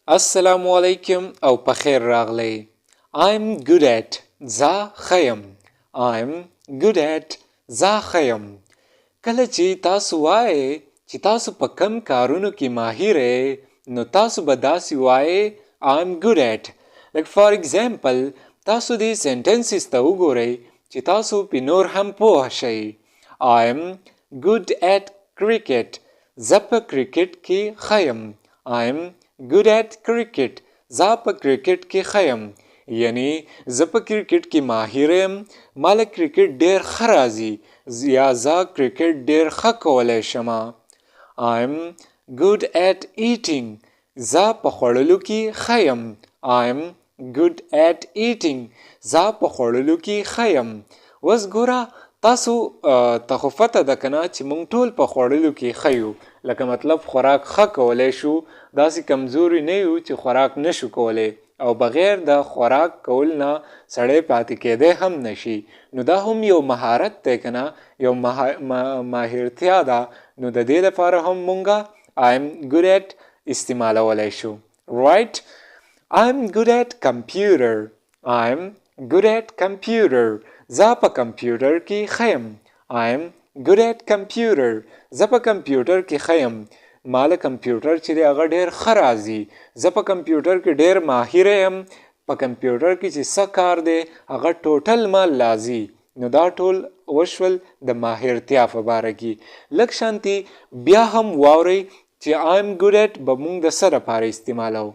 Asalam O Alikum او khair raghlay. I'm good at za khayam. I'm good at za khayam. کله چې تاسو وایې چې تاسو په کم کارونو کې ماهر یې نو تاسو به داسې وایې I'm good at. Like for example تاسو دې sentences ته وګورئ چې تاسو په نور هم پوه شئ. I'm good at cricket. زه په کرکټ کې ښه I'm good at cricket. زه په کرکټ کې ښه یم. یعنی زه په کرکټ کې ماهر یم. ماله کرکټ ډېر ښه راځي یا زه کرکټ ډېر ښه کولی شم. I'm good at eating. زه په خوړلو کې ښه یم. I'm good at eating. زه په خوړلو کې ښه یم. اوس ګوره تاسو ته خو پته ده که نه چې موږ ټول په خوړلو کې ښه یو. لکه مطلب خوراک ښه کولی شو، داسې کمزوري نه یو چې خوراک نشو کولی او بغیر د خوراک کول نه سړی پاتې کېدی هم نشي. نو دا هم یو مهارت دی که نه، یو ماهرتیا ده. نو د دې لپاره هم مونږه I'm good at استعمالولی شو. Right? I'm good at computer. I'm good at computer. زه په کمپیوټر کې ښه یم. I'm good at computer. زه په کمپیوټر کې ښه یم. ماله کمپیوټر چې دی هغه ډېر ښه راځي. زه په کمپیوټر کې ډېر ماهر یم. په کمپیوټر کې چې څه کار دی هغه ټوټل ما لازي. نو دا ټول وشول د ماهرتیا په باره کې. لږ شانتي بیا هم واورئ چې I'm good at به موږ د څه لپاره استعمالو.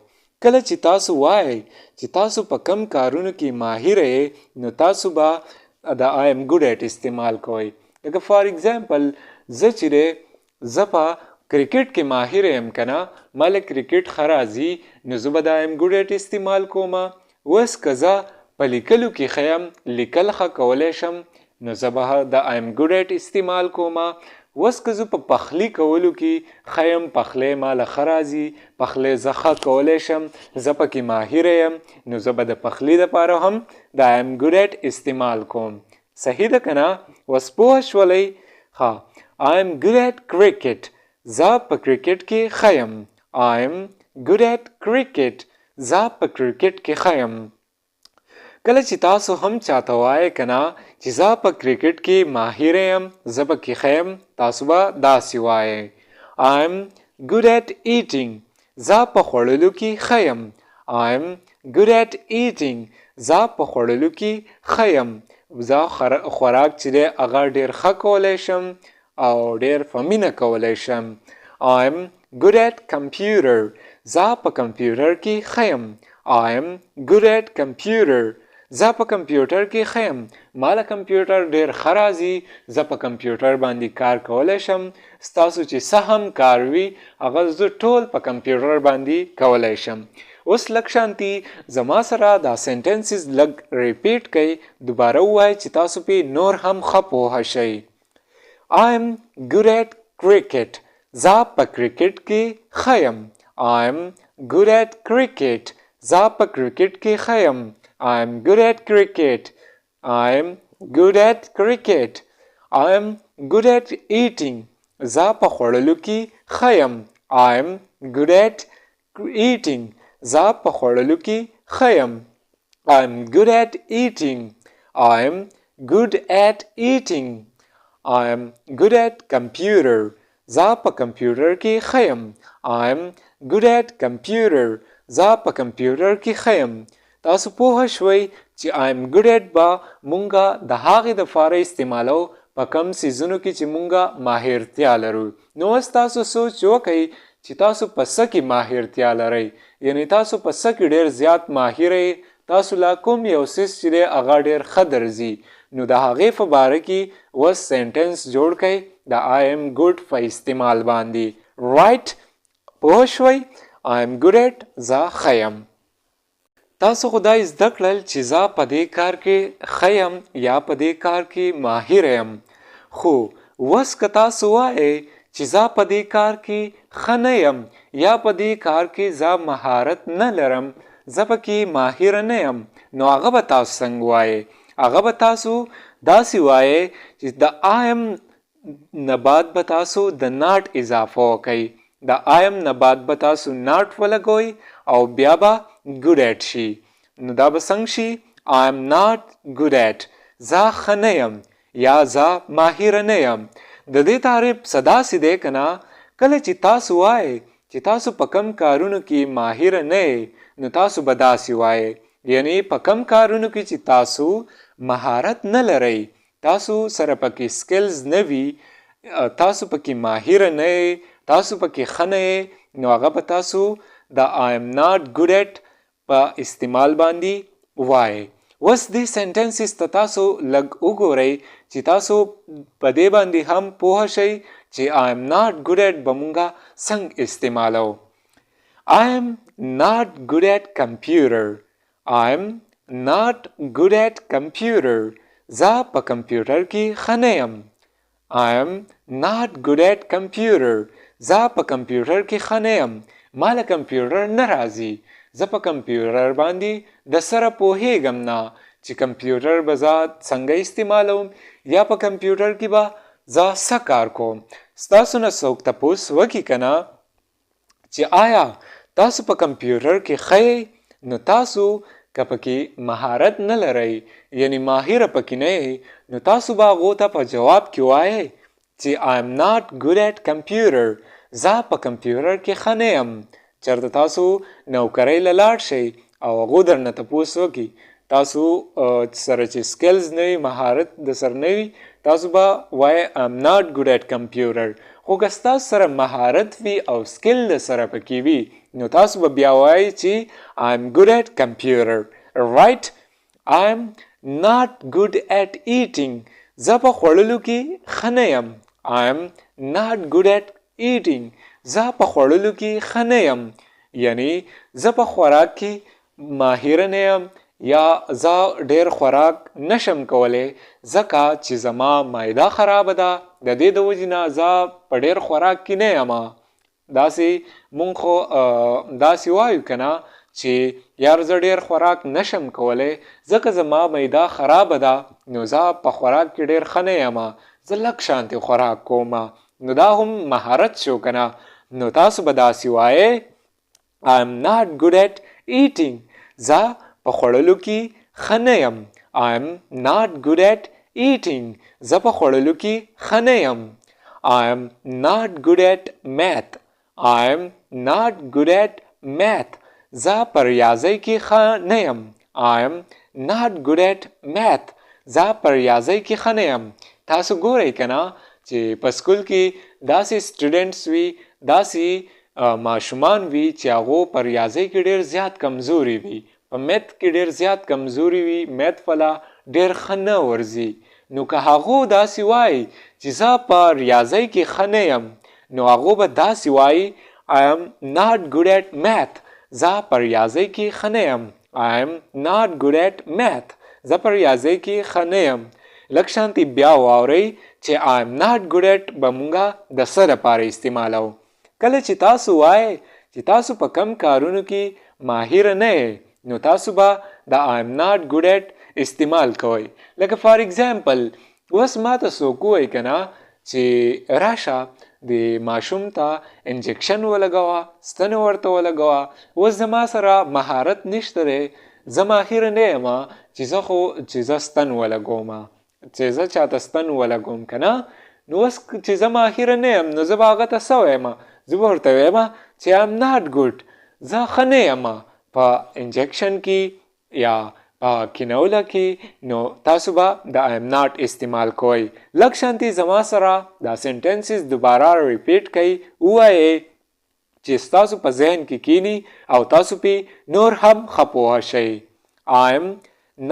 کله چې تاسو وایئ چې تاسو په کم کارونو کې ماهر یې نو تاسو به د I'm good at استعمال کوئ. لکه فار ایگزامپل زه چې دی زه په کرکټ کې ماهر یم که نه، ماله کرکټ ښه راځي نو زه به د I'm good at استعمال کوم. اوس که زه په لیکلو کې ښه یم، لیکل ښه کولی شم نو زه به د I'm good at استعمال کوم. اوس که زه په پخلي کولو کې ښه یم، پخلی ماله ښه راځي، پخلی زه ښه کولی شم، زه پکې ماهر یم نو زه به د پخلي دپاره هم د I'm good at استعمال کوم. صحیح ده که نه؟ اوس پوه شولئ؟ ښه. I'm good at cricket. زه په کرکټ کې ښه یم. I'm good at cricket. زه په کرکټ کې ښه یم. کله چې تاسو هم چاته وایئ که نه چې زه په کرکټ کې ماهر یم، زه پکې ښه یم، تاسو به داسې وایئ. I'm good at eating. زه په خوړلو کې ښه یم. I'm good at eating. زه په خوړلو کې ښه یم. زه خوراک چې دی هغه ډېر ښه کولی شم او ډېر په مینه کولی شم. I'm good at computer. زه په کمپیوټر کې ښه یم. I'm good at computer. زه په کمپیوټر کې ښه یم. ماله کمپیوټر ډېر ښه راځي، زه په کمپیوټر باندې کار کولی شم. ستاسو چې څه هم کار وي هغه زه ټول په کمپیوټر باندې کولی شم. اوس لږ شانتي زما سره دا سنټنسز لږ ریپیټ کئ، دوباره ووایئ چې تاسو پې نور هم ښه پوه شئ. I'm good at cricket. زه په کرکټ کې ښه یم. I'm good at cricket. زه په کرکټ کې ښه یم. I'm good at cricket. I'm good at cricket. I'm good at eating. زه په خوړلو کې ښه یم. I'm good at eating. زه په خوړلو کې ښه یم. I'm good at eating. I'm good at eating. I'm good at computer. زه په کمپیوټر کې ښه یم. I'm good at computer. زه په کمپیوټر کې ښه یم. تاسو پوه شوئ چې I'm good at به مونږه د هغې دپاره استعمالو په کم څیزونو کې چې مونږه ماهرتیا لرو. نو اوس تاسو سوچ وکئ چې تاسو په څه کې ماهرتیا لرئ، یعنی تاسو په څه کې ډېر زیات ماهر یې، تاسو لا کوم یو څیز چې دی هغه ډېر ښه درځي. نو د هغې په باره کې اوس سنټنس جوړ کئ د I am good په استعمال باندې. رایټ؟ پوه شوئ؟ I am good at زه ښه یم. تاسو خو دا زده کړل چې زه په دې کار کې ښه یم یا په دې کار کې ماهر یم. خو اوس که تاسو وایئ چې زه په دې کار کې ښه نه یم یا په دې کار کې زه مهارت نه لرم، زه پکې ماهر نه یم، نو هغه به تاسو څنګه وایئ؟ هغه به تاسو داسې وایئ چې د I am نه بعد به تاسو د ناټ اضافه وکئ. د I am نه بعد به تاسو not ولګوئ او بیا به good at شي. نو دا به څنګه شي؟ I am not good at. زه ښه نه یم یا زه ماهره نه یم. د دې تعریف څه داسې دی که نه، کله چې تاسو وایئ چې تاسو په کم کارونو کې ماهره نه یې، نو تاسو به داسې وایئ، یعنی په کم کارونو کې چې تاسو مهارت نه لرئ، تاسو سره پکې سکلز نه وي، تاسو پکې ماهره نه یې، تاسو پکې ښه نه یې، نو هغه به تاسو د I am not good at په استعمال باندې وایئ. اوس دې سنټنسز ته تاسو لږ وګورئ چې تاسو په دې باندې هم پوه شئ چې I am not good at به مونږه څنګه استعمالو. I am not good at computer. I am not good at computer. زه په کمپیوټر کې ښه نه یم. I am not good at computer. زه په کمپیوټر کې ښه نه یم. ما له کمپیوټر نه راځي. زه په کمپیوټر باندې د سره پوهیږم نه چې کمپیوټر به زه څنګه استعمالوم یا په کمپیوټر کې به زه څه کار کوم. ستاسو نه څوک تپوس وکړي که نه چې آیا تاسو په کمپیوټر کې ښه یئ، نو تاسو که پکې مهارت نه لرئ یعنی ماهره پکې نه یئ، نو تاسو به هغو ته په جواب کې وایئ چې I am not good at computer. زه په کمپیوټر کې ښه نه یم. چېرته تاسو نوکرۍ له لاړ شئ او هغو درنه تپوس وکړي تاسو سره چې سکلز نه وي، مهارت د سره نه وي، تاسو به وایئ I am not good at computer. خو که ستاسو سره مهارت وي او سکل د سره پکې وي، نو تاسو به بیا وایئ چې I am good at computer. Right? I am not good at eating. زه په خوړلو کې ښه نه یم. I am not good at eating. زه په خوړلو کې ښه نه یم، یعنی زه په خوراک کې ماهره نه یم یا زه ډېر خوراک نشم کولی ځکه چې زما معده خرابه ده، د دې د وجې نه زه په ډېر خوراک کې نه یم. داسې مونږ خو داسې وایو که نه چې یار زه ډېر خوراک نشم کولی ځکه زما معده خرابه ده، نو زه په خوراک کې ډېر ښه نه یم، زه لږ شانتې خوراک کوم. نو دا هم مهارت شو که نه. نو تاسو به داسې وایئ I am not good at eating. زه په خوړلو کې ښه نه یم. I am not good at eating. زه په خوړلو کې ښه نه یم. I am not good at math. I am not good at math. زه په ریاضۍ کې ښه نه یم. I am not good at math. زه په ریاضۍ کې ښه نه یم. تاسو ګورئ که نه چې په سکول کې داسې سټوډنټس وي، داسې ماشومان وي چې هغو په ریاضۍ کې ډېر زیات کمزوري وي، په میت کې ډېر زیات کمزوري وي، میت فلا ډېر ښه نه ورځي. نو که هغو داسې وایي چې زه په ریاضۍ کې ښه نه یم، نو هغو به داسې وایي I am not good at math. زه په ریاضۍ کې ښه نه یم. I am not good at math. زه په ریاضۍ کې ښه نه یم. لږ شانتې بیا واورئ چې I am not good at به مونږه د څه لپاره استعمالو. کله چې تاسو وایئ چې تاسو په کم کارونو کې ماهره نه یې، نو تاسو به د I am not good at استعمال کوئ. لکه فار ایگزامپل اوس ما ته څوک ووایي که نه چې راشه د ماشوم ته انجکشن ولګوه، ستنې ورته ولګوه. اوس زما سره مهارت نشته دی، زه ماهره نه یم چې زه ستن ولګوم، چې زه چاته ستن ولګوم که نه. نو اوس چې زه ماهره نه یم، نو زه به هغه ته څه وایم؟ زه به ورته وایم چې I am not good. زه ښه نه یم په انجکشن کې یا په کینوله کې. نو تاسو به د I am not استعمال کوئ. لږ شانتې زما سره دا سنټنسز دوباره ریپیټ کوئ، ووایئ چې ستاسو په ذهن کې کینی او تاسو پې نور هم ښه پوه شئ. I am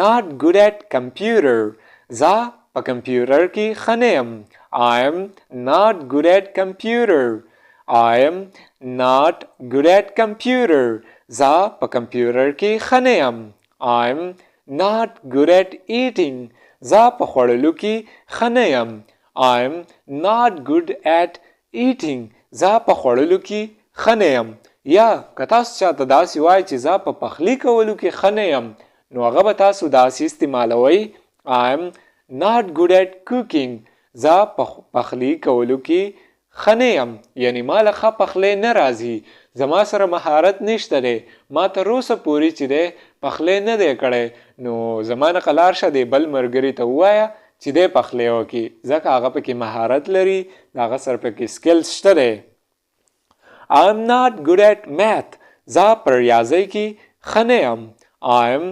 not good at computer. زه په کمپیوټر کې ښه نه یم. I am not good at computer. I am not good at computer. زه په کمپیوټر کې ښه نه یم. I am not good at eating. زه په خوړلو کې ښه نه یم. I am not good at eating. زه په خوړلو کې ښه نه یم. یا که تاسو چاته داسې وایئ چې زه په پخلي کولو کې ښه نه یم، نو هغه به تاسو داسې استعمالوئ I am not good at cooking. زه په پخلي کولو کې خنیم یعنی مال ښه پخلی نه راځي، زما سره مهارت نشته دی، ما تر اوسه پورې چې دی پخلی نه دی کړی، نو زما نه قلار شه دی بل ملګري ته ووایه چې دی پخلی وکړي، ځکه هغه پکې مهارت لري، د هغه سره پکې سکلز شته دی. I'm not good at math. زه په ریاضۍ کې ښه نه یم. I'm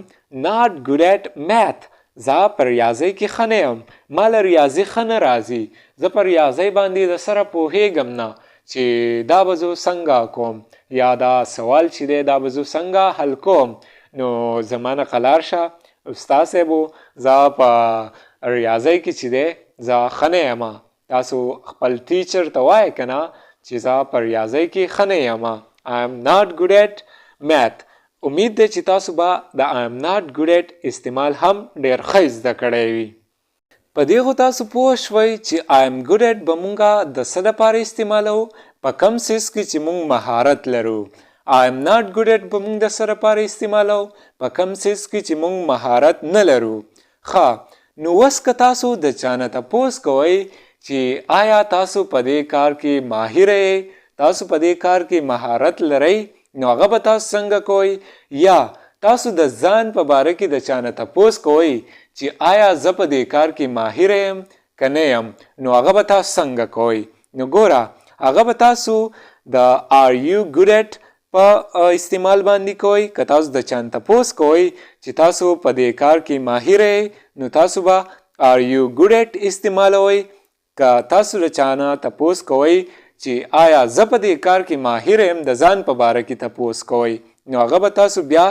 not good at math. زه په ریاضۍ کې ښه نه یم. ما له ریاضي ښه نه راځي. زه په ریاضۍ باندې د سره پوهېږم نه چې دا به زه څنګه کوم یا دا سوال چې دی دا به زه څنګه حل کوم. نو زما نه قلار شه استاد صاحبو، زه په ریاضۍ کې چې دی زه ښه نه یم. تاسو خپل ټیچر ته وایئ که نه چې زه په ریاضۍ کې ښه نه یم. I am not good at math. امید ده چې تاسو به د I am not good at استعمال هم ډېر ښه زده کړی وي. په دې خو تاسو پوه شوئ چې I am good at به مونږه د څه دپاره استعمالو؟ په کم څیز کې چې مونږ مهارت لرو. I am not good at به مونږ د څه دپاره استعمالو؟ په کم څیز کې چې مونږ مهارت نه لرو. ښه، نو اوس که تاسو د چا نه تپوس کوئ چې آیا تاسو په دې کار کې ماهر یې، تاسو په دې کار کې مهارت لرئ، نو هغه به تاسو څنګه کوئ؟ یا تاسو د ځان په باره کې د چا نه تپوس کوئ چې آیا زه په دې کار کې ماهر یم که نه یم، نو هغه به تاسو څنګه کوئ؟ نو ګوره هغه به تاسو د are you good at په استعمال باندې کوئ. که تاسو د چا نه تپوس کوئ چې تاسو په دې کار کې ماهر یې، نو تاسو به are you good at استعمالوئ. که تاسو د چا نه تپوس کوئ چې آیا زه په دې کار کې ماهر یم، د ځان په باره کې تپوس کوئ، نو هغه به تاسو بیا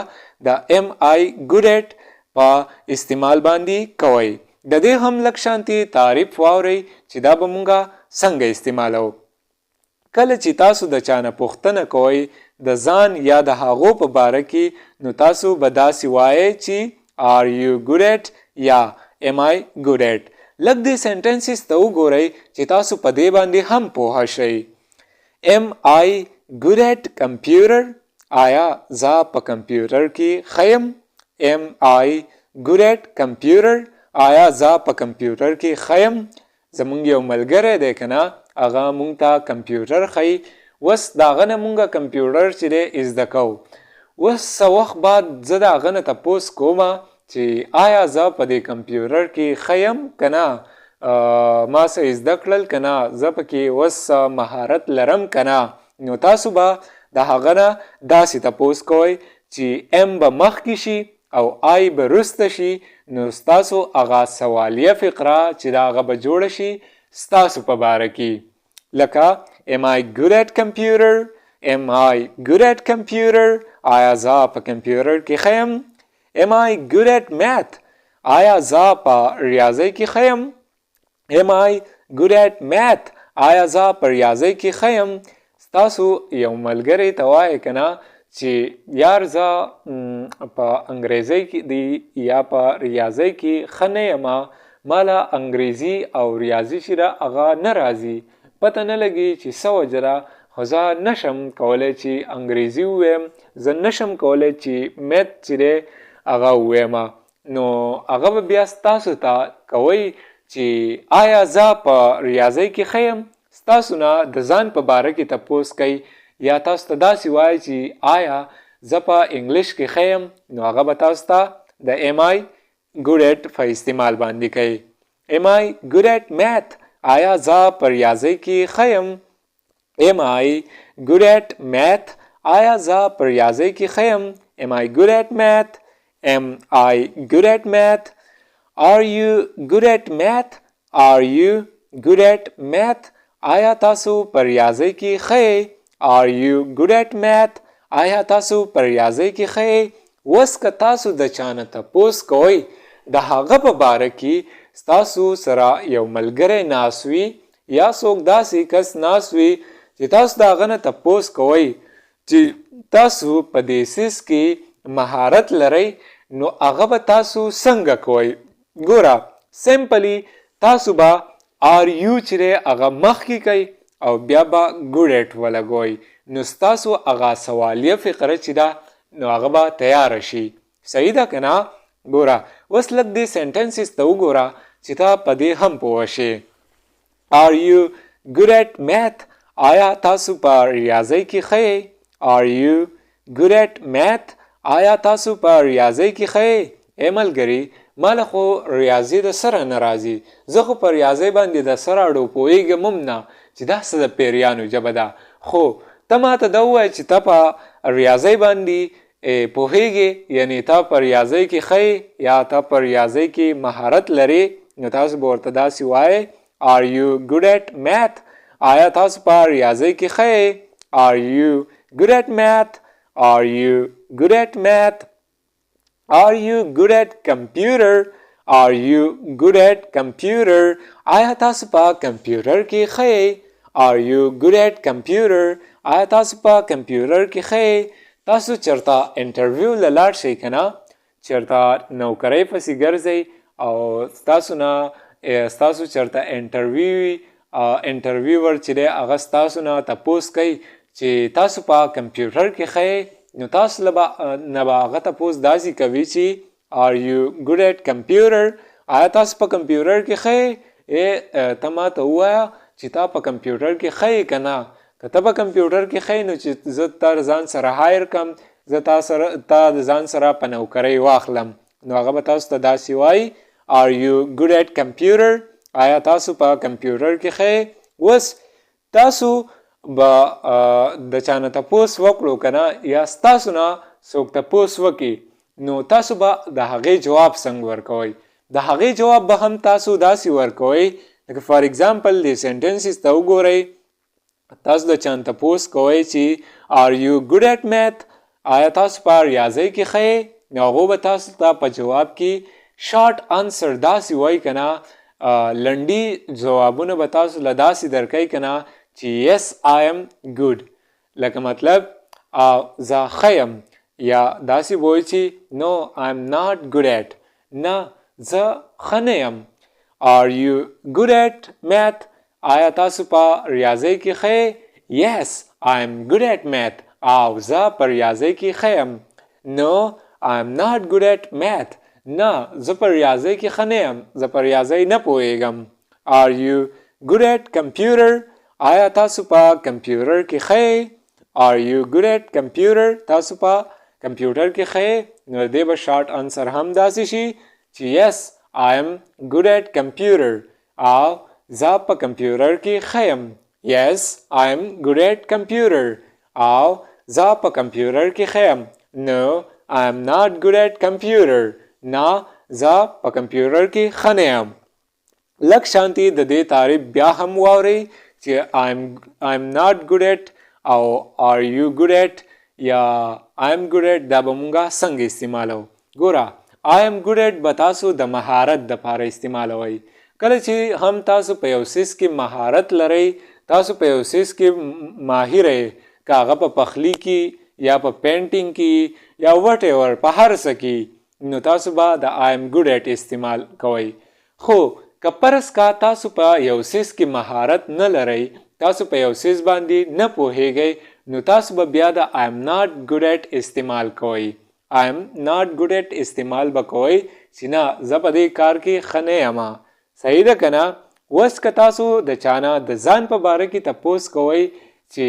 د am I good at په استعمال باندې کوئ. د دې هم لږ شانتي تعریف واورئ چې دا به مونږه څنګه استعمالو. کله چې تاسو د چا نه پوښتنه کوئ د ځان یا د هغو په باره کې، نو تاسو به داسې وایئ چې are you good at یا am I good at. لږ دې سنټنسز ته وګورئ چې تاسو په دې باندې هم پوه شئ. am I good at computer؟ آیا زه په کمپیوټر کې ښه یم؟ am I good at computer؟ آیا زه په کمپیوټر کې ښه یم؟ زمونږ یو ملګری دی که نه، هغه مونږ ته کمپیوټر ښیي. اوس د هغه نه مونږه کمپیوټر چې دی زده کوو. اوس څه وخت بعد زه د هغه نه تپوس کومه چې آیا زه په دې کمپیوټر کې ښه یم که نه، ما څه زده کړل که نه، زه پکې اوس مهارت لرم که نه، نو تاسو به د هغه نه داسې تپوس کوئ چې ام به مخکې شي او آی به وروسته شي، نو ستاسو هغه سوالیه فقره چې د هغه به جوړه شي ستاسو په باره کې. لکه am I good at computer؟ am I good at computer؟ آیا زه په کمپیوټر کې ښه یم؟ am I good at math؟ آیا زه په ریاضۍ کې ښه یم؟ am I good at math؟ آیا زه په ریاضۍ کې ښه یم؟ ستاسو یو ملګری ته وایئ که نه چې یار زه په انګریزۍ کې دی یا په ریاضۍ کې ښه نه یم، ما له انګریزي او ریاضي چې ده هغه نه راځي، پته نه لګي چې څه وجه ده، خو زه نشم کولی چې انګریزي ووایم، زه نشم کولی چې میت چې دی هغه ووایم. نو هغه به بیا ستاسو ته کوئ چې آیا زه په ریاضۍ کې ښه یم؟ ستاسو نه د ځان په باره کې تپوس کوي. یا تاسو ته داسې وایي چې آیا زه په انګلیش کې ښه یم؟ نو هغه به تاسو ته د am I good at په استعمال باندې کوي. am I good at math؟ آیا زه په ریاضۍ کې ښه یم؟ am I good at math؟ آیا زه په ریاضۍ کې ښه یم؟ am I good at math؟ am I good at math؟ are you good at math؟ are you good at math؟ آیا تاسو په ریاضۍ کې ښه یې؟ are you good at math؟ آیا تاسو په ریاضۍ کې ښه یې؟ اوس که تاسو د چا نه تپوس کوئ د هغه په باره کې ستاسو سره یو ملګری ناست وي یا څوک داسې کس ناست وي چې تاسو د هغه نه تپوس کوئ چې تاسو په دې څیز کې مهارت لرئ، نو هغه به تاسو څنګه کوئ؟ ګوره سمپلی تاسو به are you چې دی هغه مخکې کوئ او بیا به good at ولګوئ، نو ستاسو هغه سوالیه فقره چې ده نو هغه به تیاره شي. صحیح ده که نه؟ ګوره اوس لږ دې سنټنسز ته وګوره چې ته په دې هم پوه شې. are you good at math? آیا تاسو په ریاضی کې ښه یې؟ Are you good at math? آیا تاسو په ریاضی کې ښه یې؟ ای ملګري مال خو ریاضی د سره نه راځي، زه خو په ریاضی باندې د سره اړو پوهېږم هم نه چې دا څه د پیریانو ژبه ده، خو ته ماته دا ووایه چې ته په ریاضی باندې پوهېږې، یعنې ته په ریاضی کې ښه یا ته په ریاضی کې مهارت لرې، نو تاسو به ورته داسې وایئ Are you good at math? آیا تاسو په ریاضی کې ښه یې؟ Are you good at math? Are you good at math? Are you good at computer? Are you good at computer? آیا تاسو په کمپیوټر کې ښه یې؟ Are you good at computer? آیا تاسو په کمپیوټر کې ښه یې؟ تاسو چېرته انټرویو له لاړ شئ که نه، چېرته نوکرۍ پسې ګرځئ او ستاسو چېرته انټرویور چې دی هغه ستاسو نه تپوس کوي چې تاسو په کمپیوټر کې ښه یې، نو تاسو نه به هغه تپوس داسې کوي چې Are you good at computer? آیا تاسو په کمپیوټر کې ښه یې؟ ته ماته ووایه چې تا په کمپیوټر کې ښه یې که نه؟ که ته په کمپیوټر کې ښه یې نو چې زه تا ځان سره هایر کم، زه تا د ځان سره په نوکرۍ واخلم، نو هغه به تاسو ته داسې وایي Are you good at computer? آیا تاسو په کمپیوټر کې ښه یې؟ اوس تاسو به د چا نه تپوس وکړو که نه، یا ستاسو نه څوک تپوس وکړي، نو تاسو به د هغې جواب څنګه ورکوئ؟ د هغې جواب به هم تاسو داسې ورکوئ لکه فار ایگزامپل د سینټنسز ته وګورئ، تاسو د چا نه تپوس کوئ چې Are you good at math? آیا تاسو په ریاضی کې ښه یې؟ نو هغو به تاسو ته په جواب کې شارټ آنسر داسې وایي که نه، لنډي ځوابونه به تاسو له داسې درکوي که نه چې Yes, I am good، لکه مطلب زه ښه یم، یا داسې به وایي چې No, I am not good at، نه زه ښه نه یم. Are you good at math? آیا تاسو په ریاضی کې ښه یې؟ Yes, I am good at math. او زه په ریاضی کې ښه یم. No, I am not good at math. نه زه په ریاضی کې ښه نه یم، زه په ریاضی نه پوهېږم. Are you good at computer? آیا تاسو په کمپیوټر کې ښه یې؟ Are you good at computer? تاسو په کمپیوټر کې ښه یې؟ نو دې به شارټ آنسر هم داسې شي چې Yes, I am good at computer. او زه په کمپیوټر کې ښه یم. Yes, I am good at computer. او زه په کمپیوټر کې ښه یم. No, I am not good at computer. نه زه په کمپیوټر کې ښه نه یم. لږ شانتي د دې تعریف بیا هم واورئ چې I am not good at او are you good at یا I am good at دا به مونږه څنګه استعمالو. ګوره I am good at به تاسو د مهارت دپاره استعمالوئ. کله چې هم تاسو په یو څیز کې مهارت لرئ، تاسو په یو څیز کې ماهر یې، که هغه په پخلي کې یا په پینټینګ کې یا وټ ایور په هر څه کې، نو تاسو به د I am good at استعمال کوئ. خو که فرض کا تاسو په یو څیز کې مهارت نه لرئ، تاسو په یو څیز باندې نه پوهیږئ، نو تاسو به بیا د I am not good at استعمال کوئ. I am not good at استعمال به کوئ چې نه زه په دې کار کې ښه نه یم. صحیح ده که نه؟ اوس که تاسو د چا نه د ځان په باره کې تپوس کوئ چې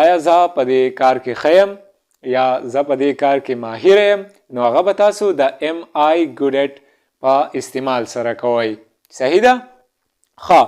آیا زه په دې کار کې ښه یم یا زه په دې کار کې ماهر یم، نو هغه به تاسو د am I good at په استعمال سره کوئ. صحیح ده؟ ښه،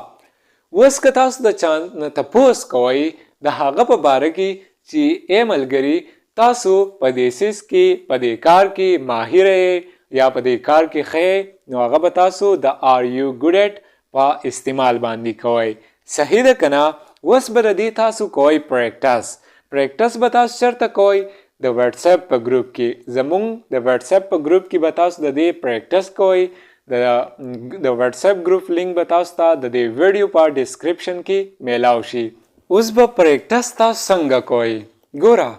اوس که تاسو د چا نه تپوس کوئ د هغه په باره کې چې ای ملګري تاسو په دې څیز کې په دې کار کې ماهر یې یا په دې کار کې ښه یې، نو هغه به تاسو د are you good at په استعمال باندې کوئ. صحیح ده که نه؟ اوس به د دې تاسو کوئ پریکټس به تاسو چېرته کوئ؟ د وټساپ په ګروپ کې. زمونږ د وټساپ په ګروپ کې به تاسو د دې پریکټس کوئ. د وټساپ ګروپ لینک به تاسو ته د دې ویډیو په ډسکرپشن کې میلاو شي. اوس به پریکټس تاسو څنګه کوئ؟ ګوره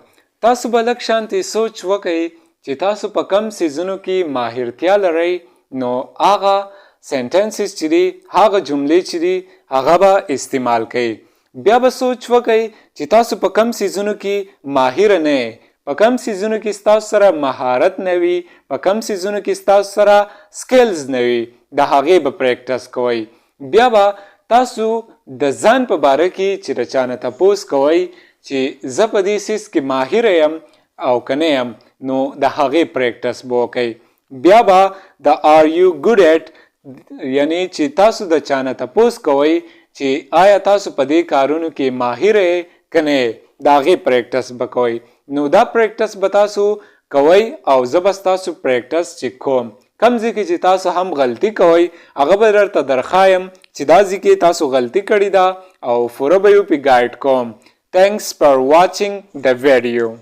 تاسو به لږ شانتي سوچ وکئ چې تاسو په کم څیزونو کې ماهرتیا لرئ، نو هغه سینټنسز چې دي، هغه جملې چې دي، هغه به استعمال کئ. بیا به سوچ وکئ چې تاسو په کم څیزونو کې ماهر نه یې، په کم څیزونو کې ستاسو سره مهارت نه وي، په کم څیزونو کې ستاسو سره سکلز نه وي، د هغې به پریکټس کوئ. بیا به تاسو د ځان په باره کې چې د چانه تپوس کوئ چې زه په دې سیس کې ماهر یم او که نه یم نو د هغې پریکټس به وکئ. بیا به د آر یو ګوډ ایټ یعنی چې تاسو د چانه تپوس کوئ چې آیا تاسو په دې کارونو کې ماهر یې که نه یې د هغې پریکټس به کوئ. نو دا پریکټس به تاسو کوئ او زه به ستاسو پریکټس چې کوم کم ځای کې چې تاسو هم غلطي کوئ هغه به درته درښایم چې دا ځای کې تاسو غلطي کړې ده او پوره به یې پې ګایډ کوم. Thanks for watching the video.